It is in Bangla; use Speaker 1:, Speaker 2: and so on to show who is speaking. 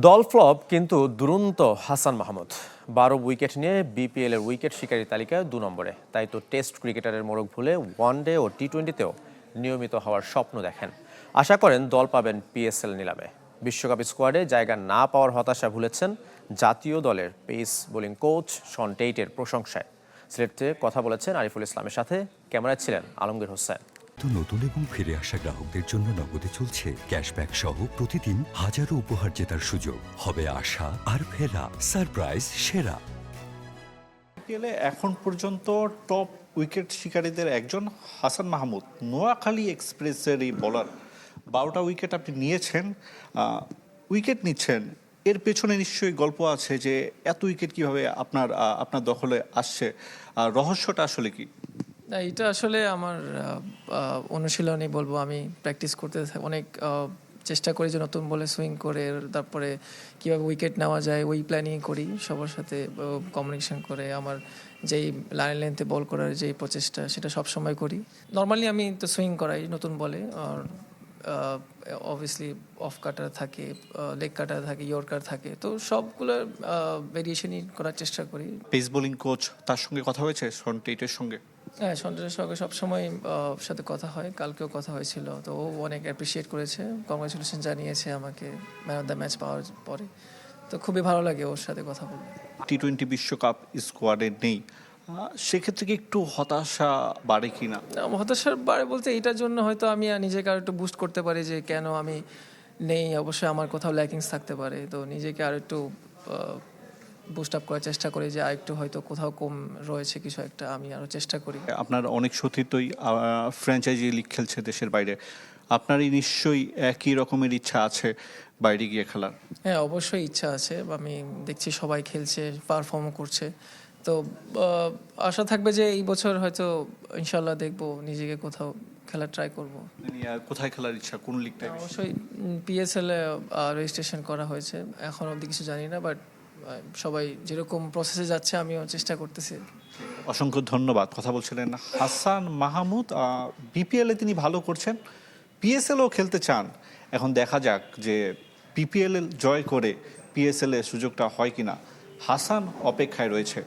Speaker 1: দল ফ্লপ কিন্তু দুরন্ত হাসান মাহমুদ 12 উইকেট নিয়ে বিপিএল এর উইকেট শিকারী তালিকায় 2 নম্বরে। তাই তো টেস্ট ক্রিকেটারের মোড়ক ভুলে ওয়ানডে ও টি-20তেও নিয়মিত হওয়ার স্বপ্ন দেখেন। আশা করেন দল পাবেন পিএসএল নিলামে। বিশ্বকাপ স্কোয়াডে জায়গা না পাওয়ার হতাশা ভুলেছেন জাতীয় দলের পেস বোলিং কোচ শন টেইটের প্রশংসায়। সিলেটে কথা বলেছেন আরিফুল ইসলামের সাথে, ক্যামেরায় ছিলেন আলমগীর হোসেন।
Speaker 2: তো নতুন এবং ফিরে আসা গ্রাহকদের জন্য নগদে চলছে ক্যাশব্যাক সহ প্রতিদিন হাজারো উপহার জেতার সুযোগ। হবে আশা আর ফেরা, সারপ্রাইজ সেরা।
Speaker 3: বিপিএলে এখন পর্যন্ত টপ উইকেট শিকারীদের একজন হাসান মাহমুদ। নোয়াখালী এক্সপ্রেসের এই বোলার 12টা উইকেট আপনি নিয়েছেন, উইকেট নিচ্ছেন, এর পেছনে নিশ্চয়ই গল্প আছে যে এত উইকেট কিভাবে আপনার দখলে আসছে, রহস্যটা আসলে কি?
Speaker 4: না, এটা আসলে আমার অনুশীলনই বলবো। আমি প্র্যাকটিস করতে অনেক চেষ্টা করি যে নতুন বলে সুইং করে তারপরে কীভাবে উইকেট নেওয়া যায় ওই প্ল্যানিং করি, সবার সাথে কমিউনিকেশন করে আমার যেই লাইন লেন্থে বল করার যেই প্রচেষ্টা সেটা সব সময় করি। নর্মালি আমি তো সুইং করাই নতুন বলে, আর অবভিয়াসলি অফ কাটার থাকে, লেগ কাটার থাকে, ইয়র্কার থাকে, তো সবগুলোর ভেরিয়েশনই করার চেষ্টা করি।
Speaker 3: পেস বোলিং কোচ তার সঙ্গে কথা হয়েছে, শন টেইটের সঙ্গে?
Speaker 4: হ্যাঁ, সন্ত্রাসের সঙ্গে সবসময় সাথে কথা হয়, কালকেও কথা হয়েছিল, তো ও অনেক অ্যাপ্রিসিয়েট করেছে, কংগ্রাচুলেশন জানিয়েছে আমাকে ম্যান অফ দ্য ম্যাচ পাওয়ার পরে। তো খুবই ভালো লাগে ওর সাথে কথা বলতে।
Speaker 3: টি-20 বিশ্বকাপ স্কোয়াডে নেই, সেক্ষেত্রে কি একটু হতাশা বাড়ে কিনা?
Speaker 4: হতাশার বাড়ে বলতে এইটার জন্য হয়তো আমি নিজেকে আর একটু বুস্ট করতে পারি যে কেন আমি নেই। অবশ্যই আমার কোথাও ল্যাকিংস থাকতে পারে, তো নিজেকে আর একটু বুস্ট আপ করার চেষ্টা করি যে আর একটু হয়তো কোথাও কম রয়েছে কিছু একটা, আমি আরও চেষ্টা করি।
Speaker 3: আপনার অনেক সতীর্থই ফ্র্যাঞ্চাইজি লিগ খেলছে দেশের বাইরে, আপনারই নিশ্চয়ই একই রকমের ইচ্ছা আছে বাইরে গিয়ে খেলার?
Speaker 4: হ্যাঁ, অবশ্যই ইচ্ছা আছে। আমি দেখছি সবাই খেলছে, পারফর্মও করছে, তো আশা থাকবে যে এই বছর হয়তো ইনশাল্লাহ দেখবো নিজেকে কোথাও খেলা ট্রাই করব।
Speaker 3: কোথায় খেলার ইচ্ছা, কোন লিগটা?
Speaker 4: অবশ্যই পিএসএল এ রেজিস্ট্রেশন করা হয়েছে, এখন অবধি কিছু জানি না, বাট সবাই যেরকম প্রসেসে যাচ্ছে আমিও চেষ্টা করতেছি।
Speaker 3: অসংখ্য ধন্যবাদ। কথা বলছিলেন হাসান মাহমুদ। বিপিএলে তিনি ভালো করছেন, পিএসএলও খেলতে চান। এখন দেখা যাক যে বিপিএল জয় করে পিএসএল এর সুযোগটা হয় কিনা। হাসান অপেক্ষায় রয়েছে।